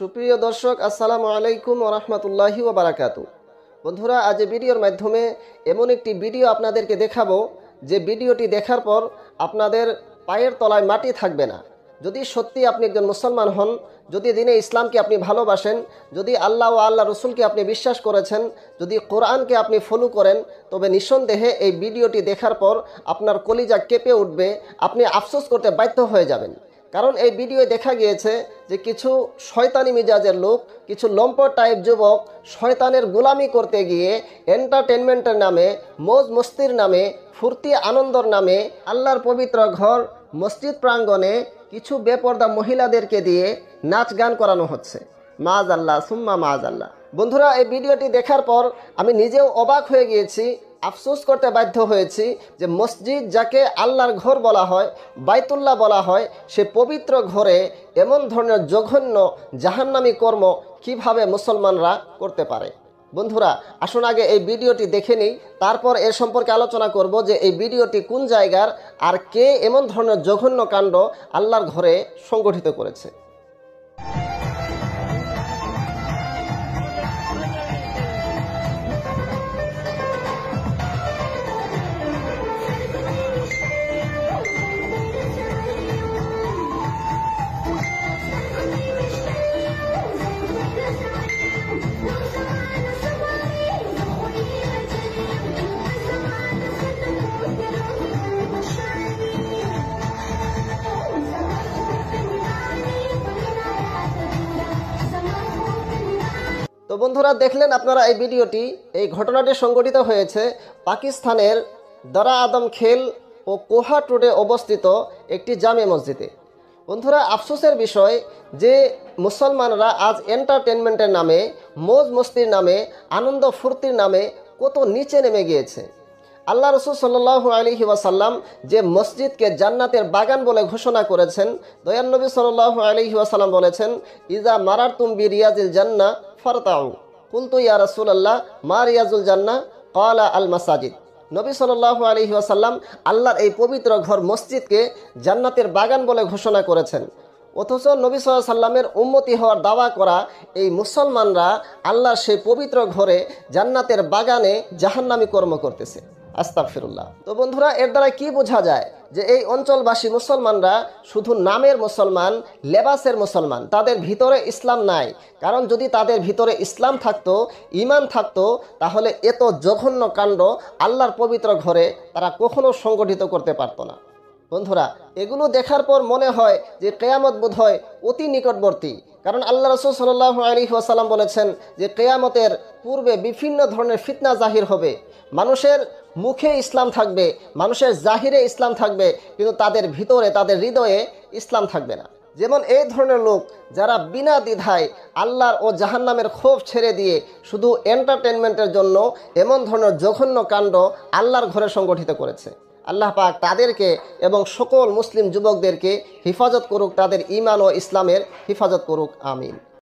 সুপ্রিয় দর্শক, আসসালামু আলাইকুম ওয়া রাহমাতুল্লাহি ওয়া বারাকাতুহু। বন্ধুরা, আজ ভিডিওর মাধ্যমে এমন একটি ভিডিও আপনাদেরকে দেখাবো যে ভিডিওটি দেখার পর আপনাদের পায়ের তলায় মাটি থাকবে না। যদি সত্যি আপনি একজন মুসলমান হন, যদি দিনে ইসলামকে আপনি ভালোবাসেন, যদি আল্লাহ ও আল্লাহ রসুলকে আপনি বিশ্বাস করেছেন, যদি কোরআনকে আপনি ফলো করেন, তবে নিঃসন্দেহে এই ভিডিওটি দেখার পর আপনার কলিজা কেঁপে উঠবে, আপনি আফসোস করতে বাধ্য হয়ে যাবেন। কারণ এই ভিডিওয়ে দেখা গিয়েছে যে কিছু শয়তানি মিজাজের লোক, কিছু লম্পট টাইপ যুবক শয়তানের গোলামি করতে গিয়ে এন্টারটেনমেন্টের নামে, মৌজ মস্তির নামে, ফুর্তি আনন্দর নামে আল্লাহর পবিত্র ঘর মসজিদ প্রাঙ্গণে কিছু বেপর্দা মহিলাদেরকে দিয়ে নাচ গান করানো হচ্ছে। মাআযাল্লাহ সুম্মা মাআযাল্লাহ। বন্ধুরা, এই ভিডিওটি দেখার পর আমি নিজেও অবাক হয়ে গিয়েছি, আফসোস করতে বাধ্য হয়েছি যে মসজিদ যাকে আল্লাহর ঘর বলা হয়, বাইতুল্লাহ বলা হয়, সে পবিত্র ঘরে এমন ধরনের জঘন্য জাহান্নামী কর্ম কিভাবে মুসলমানরা করতে পারে। বন্ধুরা, আসুন আগে এই ভিডিওটি দেখে নিই, তারপর এর সম্পর্কে আলোচনা করব যে এই ভিডিওটি কোন জায়গার আর কে এমন ধরনের জঘন্য কাণ্ড আল্লাহর ঘরে সংগঠিত করেছে। তো বন্ধুরা, দেখলেন আপনারা এই ভিডিওটি। এই ঘটনাটি সংঘটিত হয়েছে পাকিস্তানের দরা আদম খেল ও কোহাট রোডে অবস্থিত একটি জামে মসজিদে। বন্ধুরা, আফসোসের বিষয় যে মুসলমানরা আজ এন্টারটেনমেন্টের নামে, মৌজ মস্তির নামে, আনন্দ ফুর্তির নামে কত নিচে নেমে গিয়েছে। আল্লাহ রসুল সাল্লাল্লাহু আলাইহি ওয়াসাল্লাম যে মসজিদকে জান্নাতের বাগান বলে ঘোষণা করেছেন, দয়াল নবী সাল্লাল্লাহু আলাইহি ওয়াসাল্লাম বলেছেন, ইজা মারারতুম বিরিয়াজিল জান্নাহ ফারতাউ। কুলতু ইয়া রাসূলুল্লাহ মা রিয়াজুল জান্নাহ? ক্বালা আল মাসাজিদ। নবী সাল্লাল্লাহু আলাইহি ওয়াসাল্লাম আল্লাহর এই পবিত্র ঘর মসজিদকে জান্নাতের বাগান বলে ঘোষণা করেছেন, অথচ নবী সাল্লাল্লাহু আলাইহি ওয়াসাল্লামের উম্মতি হওয়ার দাওয়া করা এই মুসলমানরা আল্লাহর সেই পবিত্র ঘরে জান্নাতের বাগানে জাহান্নামী কর্ম করতেছে। আস্তাগফিরুল্লাহ। তো বন্ধুরা, এর দ্বারা কি বোঝা যায় যে এই অঞ্চলবাসী মুসলমানরা শুধু নামের মুসলমান, লেবাসের মুসলমান, তাদের ভিতরে ইসলাম নাই। কারণ যদি তাদের ভিতরে ইসলাম থাকতো, ঈমান থাকতো, তাহলে এত জঘন্য কাণ্ড আল্লাহর পবিত্র ঘরে তারা কখনো সংগঠিত করতে পারতো না। বন্ধুরা, এগুলো দেখার পর মনে হয় যে কিয়ামত বোধহয় অতি নিকটবর্তী। কারণ আল্লাহ রাসূল সাল্লাল্লাহু আলাইহি ওয়াসাল্লাম বলেছেন যে কিয়ামতের পূর্বে বিভিন্ন ধরনের ফিতনা জাহির হবে। মানুষের মুখে ইসলাম থাকবে, মানুষের জাহিরে ইসলাম থাকবে, কিন্তু তাদের ভিতরে, তাদের হৃদয়ে ইসলাম থাকবে না। যেমন এই ধরনের লোক যারা বিনা দ্বিধায় আল্লাহর ও জাহান্নামের ক্ষোভ ছেড়ে দিয়ে শুধু এন্টারটেনমেন্টের জন্য এমন ধরনের জঘন্য কাণ্ড আল্লাহর ঘরে সংগঠিত করেছে। আল্লাহ পাক তাদেরকে এবং সকল মুসলিম যুবকদেরকে হেফাজত করুক, তাদের ঈমান ও ইসলামের হেফাজত করুক। আমিন।